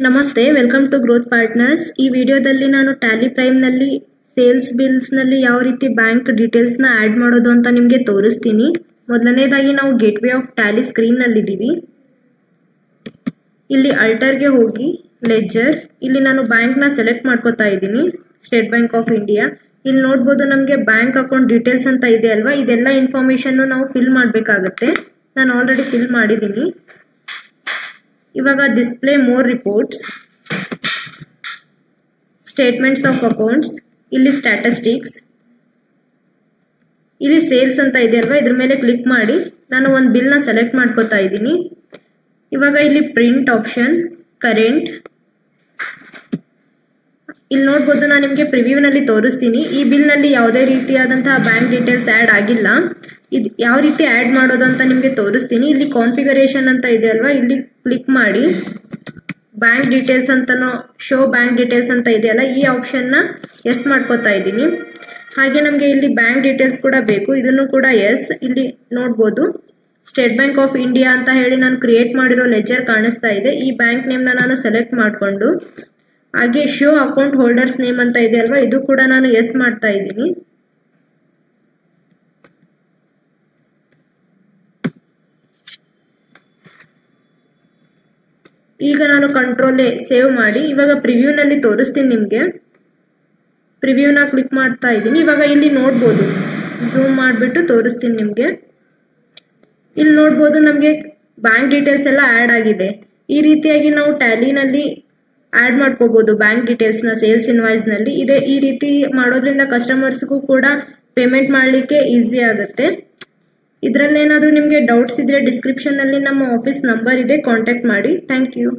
ನಮಸ್ತೆ, welcome to growth partners. ಈ ವಿಡಿಯೋದಲ್ಲಿ ನಾನು ಟ್ಯಾಲಿ ಪ್ರೈಮ್ನಲ್ಲಿ ಸೇಲ್ಸ್ ಬಿಲ್ಸ್ನಲ್ಲಿ ಯಾವ ರೀತಿ ಬ್ಯಾಂಕ್ ಡೀಟೇಲ್ಸ್ನ ಆ್ಯಡ್ ಮಾಡೋದು ಅಂತ ನಿಮಗೆ ತೋರಿಸ್ತೀನಿ. ಮೊದಲನೇದಾಗಿ ನಾವು ಗೇಟ್ವೇ ಆಫ್ ಟ್ಯಾಲಿ ಸ್ಕ್ರೀನ್ನಲ್ಲಿದ್ದೀವಿ. ಇಲ್ಲಿ ಅಲ್ಟರ್ಗೆ ಹೋಗಿ ಲೆಡ್ಜರ್, ಇಲ್ಲಿ ನಾನು ಬ್ಯಾಂಕ್ನ ಸೆಲೆಕ್ಟ್ ಮಾಡ್ಕೋತಾ ಇದ್ದೀನಿ, ಸ್ಟೇಟ್ ಬ್ಯಾಂಕ್ ಆಫ್ ಇಂಡಿಯಾ. ಇಲ್ಲಿ ನೋಡ್ಬೋದು ನಮಗೆ ಬ್ಯಾಂಕ್ ಅಕೌಂಟ್ ಡೀಟೇಲ್ಸ್ ಅಂತ ಇದೆ ಅಲ್ವಾ, ಇದೆಲ್ಲ ಇನ್ಫಾರ್ಮೇಷನ್ನು ನಾವು ಫಿಲ್ ಮಾಡಬೇಕಾಗತ್ತೆ. ನಾನು ಆಲ್ರೆಡಿ ಫಿಲ್ ಮಾಡಿದ್ದೀನಿ. ಇವಾಗ display more reports, statements of accounts, ಇಲ್ಲಿ ಸ್ಟ್ಯಾಟಿಸ್ಟಿಕ್ಸ್, ಇಲ್ಲಿ ಸೇಲ್ಸ್ ಅಂತ ಇದೆ ಅಲ್ವಾ, ಇದ್ರ ಮೇಲೆ ಕ್ಲಿಕ್ ಮಾಡಿ ನಾನು ಒಂದು ಬಿಲ್ನ ಸೆಲೆಕ್ಟ್ ಮಾಡ್ಕೋತಾ ಇದ್ದೀನಿ. ಇವಾಗ ಇಲ್ಲಿ ಪ್ರಿಂಟ್ ಆಪ್ಷನ್, ಕರೆಂಟ್, ಇಲ್ಲಿ ನೋಡ್ಬೋದು ನಾನು ನಿಮಗೆ ಪ್ರಿವ್ಯೂನಲ್ಲಿ ತೋರಿಸ್ತೀನಿ. ಈ ಬಿಲ್ನಲ್ಲಿ ಯಾವುದೇ ರೀತಿಯಾದಂತಹ ಬ್ಯಾಂಕ್ ಡೀಟೇಲ್ಸ್ ಆ್ಯಡ್ ಆಗಿಲ್ಲ. ಇದು ಯಾವ ರೀತಿ ಆ್ಯಡ್ ಮಾಡೋದು ಅಂತ ನಿಮಗೆ ತೋರಿಸ್ತೀನಿ. ಇಲ್ಲಿ ಕಾನ್ಫಿಗರೇಷನ್ ಅಂತ ಇದೆ ಅಲ್ವಾ, ಇಲ್ಲಿ ಕ್ಲಿಕ್ ಮಾಡಿ ಬ್ಯಾಂಕ್ ಡೀಟೇಲ್ಸ್ ಅಂತನೋ ಶೋ ಬ್ಯಾಂಕ್ ಡೀಟೇಲ್ಸ್ ಅಂತ ಇದೆಯಲ್ಲ, ಈ ಆಪ್ಷನ್ನ ಎಸ್ ಮಾಡ್ಕೋತಾ ಇದ್ದೀನಿ. ಹಾಗೆ ನಮಗೆ ಇಲ್ಲಿ ಬ್ಯಾಂಕ್ ಡೀಟೇಲ್ಸ್ ಕೂಡ ಬೇಕು, ಇದನ್ನು ಕೂಡ ಎಸ್. ಇಲ್ಲಿ ನೋಡ್ಬೋದು ಸ್ಟೇಟ್ ಬ್ಯಾಂಕ್ ಆಫ್ ಇಂಡಿಯಾ ಅಂತ ಹೇಳಿ ನಾನು ಕ್ರಿಯೇಟ್ ಮಾಡಿರೋ ಲೆಜರ್ ಕಾಣಿಸ್ತಾ ಇದೆ. ಈ ಬ್ಯಾಂಕ್ ನೇಮ್ನ ನಾನು ಸೆಲೆಕ್ಟ್ ಮಾಡಿಕೊಂಡು ಹಾಗೆ ಶೋ ಅಕೌಂಟ್ ಹೋಲ್ಡರ್ಸ್ ನೇಮ್ ಅಂತ ಇದೆ ಅಲ್ವಾ, ಇದು ಕೂಡ ನಾನು ಎಸ್ ಮಾಡ್ತಾ ಇದ್ದೀನಿ. ಈಗ ನಾನು ಕಂಟ್ರೋಲ್ ಸೇವ್ ಮಾಡಿ ಇವಾಗ ಪ್ರಿವ್ಯೂನಲ್ಲಿ ತೋರಿಸ್ತೀನಿ ನಿಮಗೆ. ಪ್ರಿವ್ಯೂನ ಕ್ಲಿಕ್ ಮಾಡ್ತಾ ಇದ್ದೀನಿ. ಇವಾಗ ಇಲ್ಲಿ ನೋಡ್ಬೋದು, ಝೂಮ್ ಮಾಡಿಬಿಟ್ಟು ತೋರಿಸ್ತೀನಿ ನಿಮಗೆ. ಇಲ್ಲಿ ನೋಡ್ಬೋದು ನಮಗೆ ಬ್ಯಾಂಕ್ ಡೀಟೇಲ್ಸ್ ಎಲ್ಲ ಆ್ಯಡ್ ಆಗಿದೆ. ಈ ರೀತಿಯಾಗಿ ನಾವು ಟ್ಯಾಲಿನಲ್ಲಿ ಆ್ಯಡ್ ಮಾಡ್ಕೋಬೋದು ಬ್ಯಾಂಕ್ ಡೀಟೇಲ್ಸ್ನ ಸೇಲ್ಸ್ ಇನ್ವಾಯ್ಸ್ನಲ್ಲಿ. ಈ ರೀತಿ ಮಾಡೋದ್ರಿಂದ ಕಸ್ಟಮರ್ಸ್ಗೂ ಕೂಡ ಪೇಮೆಂಟ್ ಮಾಡಲಿಕ್ಕೆ ಈಸಿ ಆಗುತ್ತೆ. ಇದರಲ್ಲೇನಾದರೂ ನಿಮಗೆ ಡೌಟ್ಸ್ ಇದ್ದರೆ ಡಿಸ್ಕ್ರಿಪ್ಷನ್ನಲ್ಲಿ ನಮ್ಮ ಆಫೀಸ್ ನಂಬರ್ ಇದೆ, ಕಾಂಟ್ಯಾಕ್ಟ್ ಮಾಡಿ. Thank you.